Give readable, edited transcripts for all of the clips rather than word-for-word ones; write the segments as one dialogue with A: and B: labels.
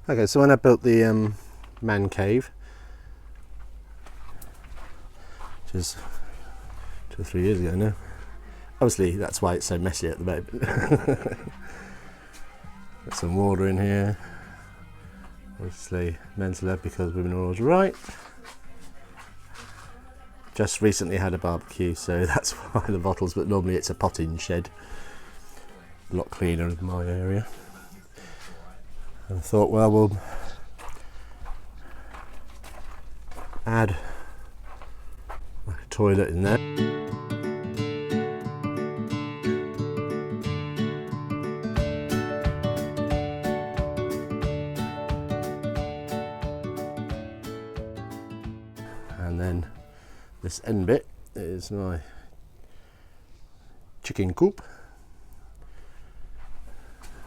A: Okay, so when I built the man cave, which is 2 or 3 years ago now, obviously that's why it's so messy at the moment. Got some water in here, obviously men's led because women are always right. Just recently had a barbecue, so that's why the bottles, but normally it's a potting shed. A lot cleaner in my area. And I thought, well, we'll add a toilet in there. And then this end bit is my chicken coop.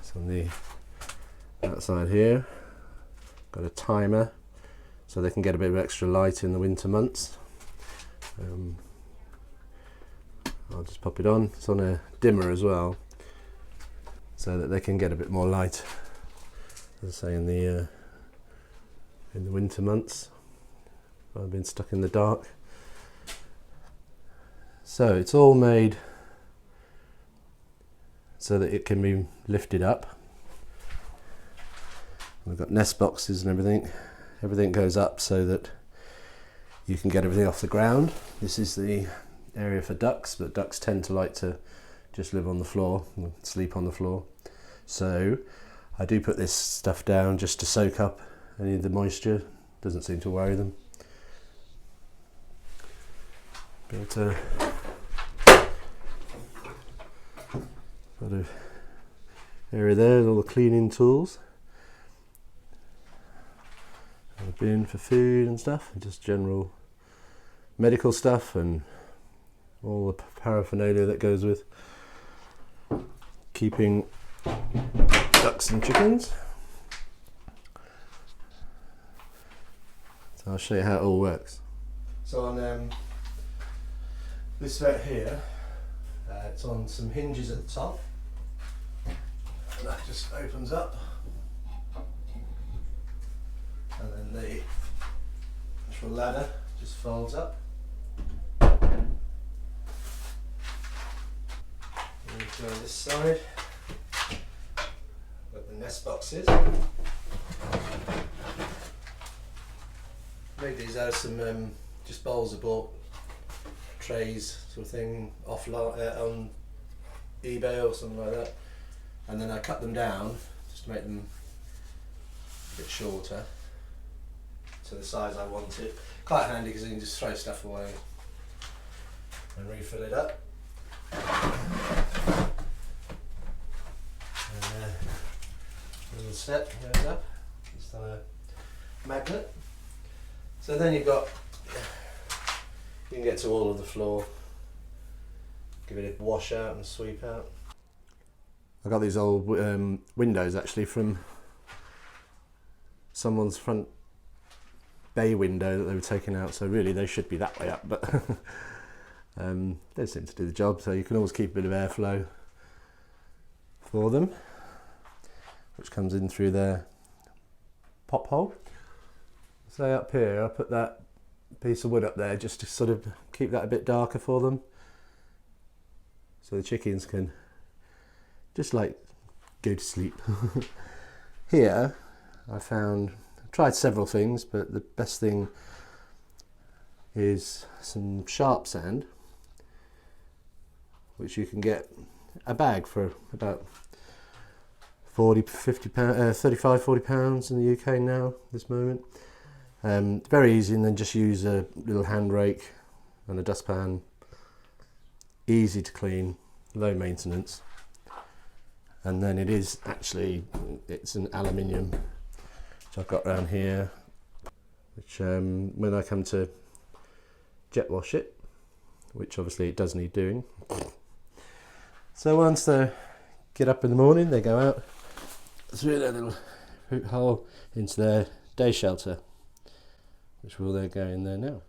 A: It's on the outside here. Got a timer so they can get a bit of extra light in the winter months. I'll just pop it on. It's on a dimmer as well, so that they can get a bit more light, as I say, in the winter months. I've been stuck in the dark. So it's all made so that it can be lifted up. We've got nest boxes and everything. Everything goes up so that you can get everything off the ground. This is the area for ducks, but ducks tend to like to just live on the floor and sleep on the floor. So I do put this stuff down just to soak up any of the moisture. Doesn't seem to worry them. But got a area there with all the cleaning tools. And a bin for food and stuff, and just general medical stuff and all the paraphernalia that goes with keeping ducks and chickens. So I'll show you how it all works. So on this vet here, it's on some hinges at the top, and that just opens up, and then the actual ladder just folds up. And we go on this side, got the nest boxes. Made these out of some just bowls I bought, trays sort of thing, offline on eBay or something like that, and then I cut them down just to make them a bit shorter to the size I want it. Quite handy because you can just throw stuff away and refill it up. And a little step goes up, just on a magnet. So then you've got, you can get to all of the floor, give it a wash out and sweep out. I got these old windows actually from someone's front bay window that they were taking out, so really they should be that way up, but they seem to do the job, so you can always keep a bit of airflow for them, which comes in through their pop hole. So up here I put that piece of wood up there just to sort of keep that a bit darker for them, so the chickens can just like go to sleep. Here I tried several things, but the best thing is some sharp sand, which you can get a bag for about 35, 40 pounds in the UK now, this moment. Very easy, and then just use a little hand rake and a dustpan. Easy to clean, low maintenance. And then it is actually, it's an aluminium, which I've got around here, which when I come to jet wash it, which obviously it does need doing. So once they get up in the morning, they go out through their little hoot hole into their day shelter, which will then go in there now.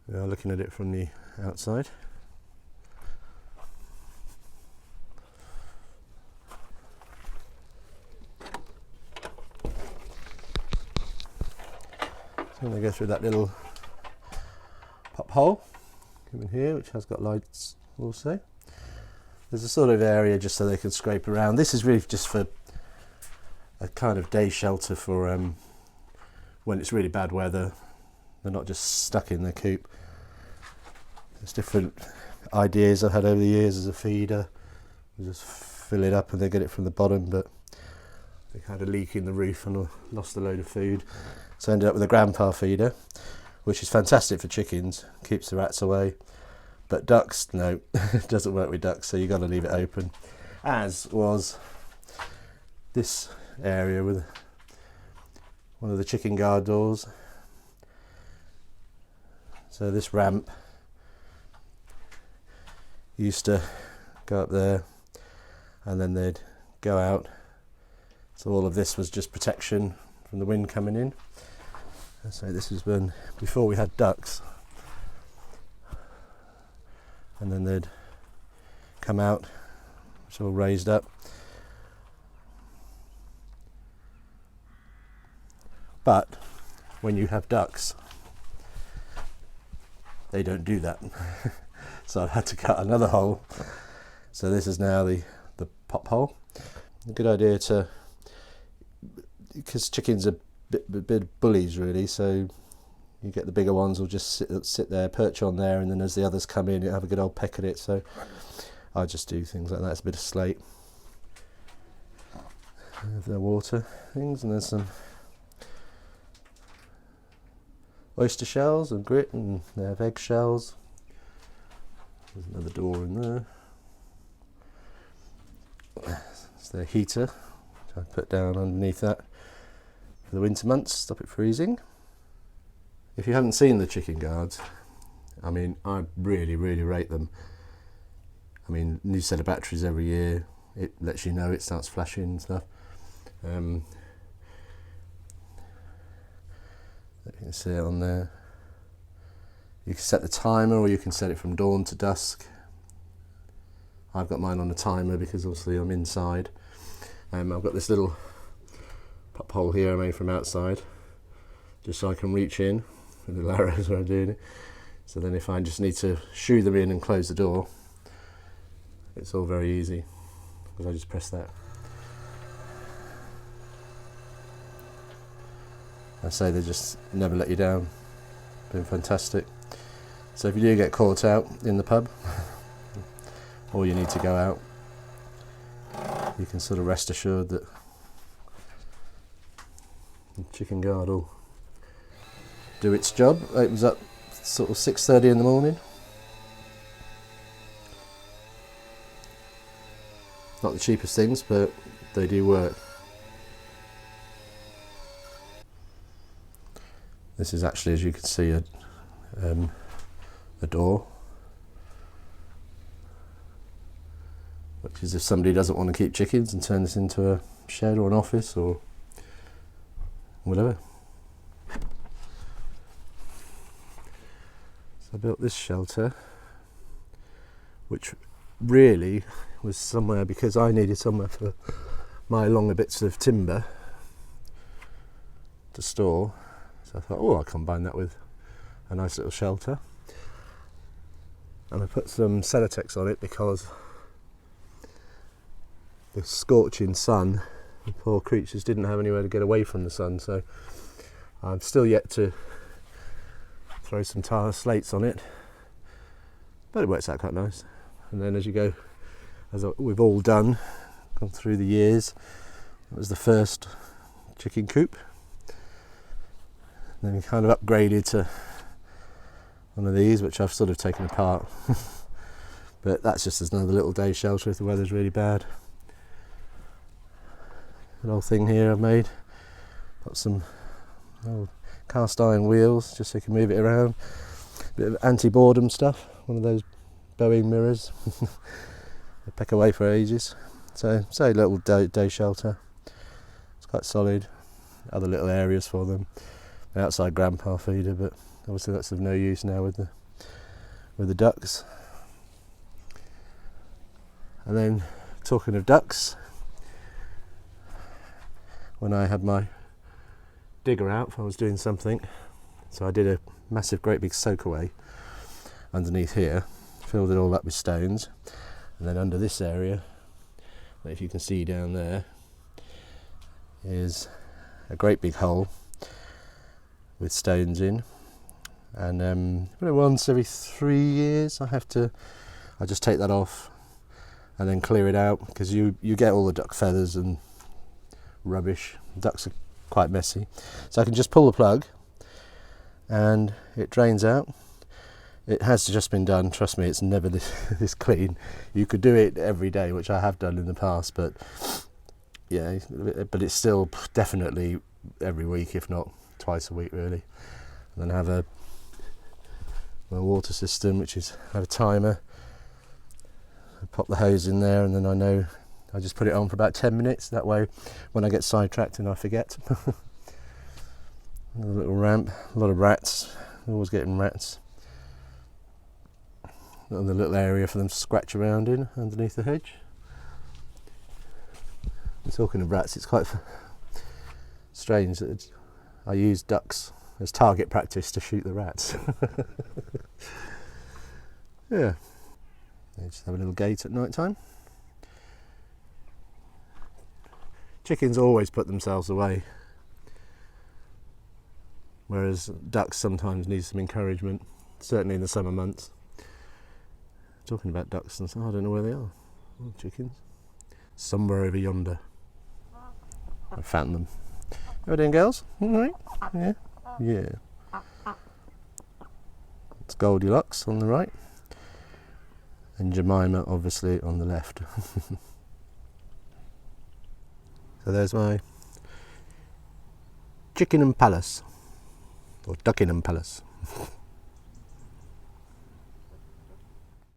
A: Now looking at it from the outside. I'm going to go through that little pop hole in here, which has got lights also. There's a sort of area just so they can scrape around. This is really just for a kind of day shelter for when it's really bad weather. They're not just stuck in the coop. There's different ideas I've had over the years as a feeder. You just fill it up and they get it from the bottom, but they had a leak in the roof and lost a load of food. So I ended up with a grandpa feeder, which is fantastic for chickens, keeps the rats away. But ducks, no, it doesn't work with ducks, so you've got to leave it open. As was this area with one of the chicken guard doors. So this ramp used to go up there and then they'd go out. So all of this was just protection from the wind coming in. And so this was when, before we had ducks. And then they'd come out, it's all raised up. But when you have ducks, they don't do that. So I've had to cut another hole. So this is now the pop hole. A good idea to, because chickens are bit bullies really, so you get the bigger ones will just sit there, perch on there, and then as the others come in, you have a good old peck at it. So I just do things like that. It's a bit of slate. The water things, and there's some oyster shells and grit, and they have egg shells. There's another door in there. It's their heater, which I put down underneath that for the winter months, stop it freezing. If you haven't seen the chicken guards, I mean, I really, really rate them. I mean, new set of batteries every year. It lets you know, it starts flashing and stuff. You can see it on there. You can set the timer, or you can set it from dawn to dusk. I've got mine on a timer because obviously I'm inside. I've got this little pop hole here I made from outside, just so I can reach in with little arrows when I'm doing it. So then if I just need to shoo them in and close the door, it's all very easy because I just press that. I say they just never let you down. Been fantastic. So if you do get caught out in the pub, or you need to go out, you can sort of rest assured that the chicken guard will do its job. Opens up sort of 6:30 in the morning. Not the cheapest things, but they do work. This is actually, as you can see, a door, which is if somebody doesn't want to keep chickens and turn this into a shed or an office or whatever. So I built this shelter, which really was somewhere because I needed somewhere for my longer bits of timber to store. So I thought, oh, I'll combine that with a nice little shelter. And I put some Celotex on it because the scorching sun, the poor creatures didn't have anywhere to get away from the sun. So I'm still yet to throw some tile slates on it, but it works out quite nice. And then as you go, as we've all done, gone through the years, it was the first chicken coop. Then we kind of upgraded to one of these, which I've sort of taken apart. But that's just another little day shelter if the weather's really bad. An old thing here I've made. Got some old cast iron wheels just so you can move it around. Bit of anti-boredom stuff. One of those Boeing mirrors. They peck away for ages. So, say a little day shelter. It's quite solid. Other little areas for them. An outside grandpa feeder, but obviously that's of no use now with the ducks. And then, talking of ducks, when I had my digger out, if I was doing something, So I did a massive, great big soak away underneath here, filled it all up with stones, and then under this area, if you can see down there, is a great big hole with stones in. And once every 3 years I just take that off and then clear it out, because you get all the duck feathers and rubbish. Ducks are quite messy, so I can just pull the plug and it drains out. It has just been done, trust me, it's never this clean. You could do it every day, which I have done in the past, but yeah, but it's still definitely every week, if not twice a week really. And then I have my water system, which is I have a timer. I pop the hose in there, and then I just put it on for about 10 minutes. That way, when I get sidetracked and I forget. A little ramp, a lot of rats. Always getting rats. Another little area for them to scratch around in underneath the hedge. And talking of rats, it's quite strange that I use ducks as target practice to shoot the rats. Yeah. They just have a little gate at night time. Chickens always put themselves away, whereas ducks sometimes need some encouragement, certainly in the summer months. Talking about ducks, and I don't know where they are. Oh, chickens. Somewhere over yonder. I found them. How are we doing, girls? All right? Yeah? Yeah. It's Goldilocks on the right, and Jemima obviously on the left. So there's my Chickingham Palace, or Duckingham Palace.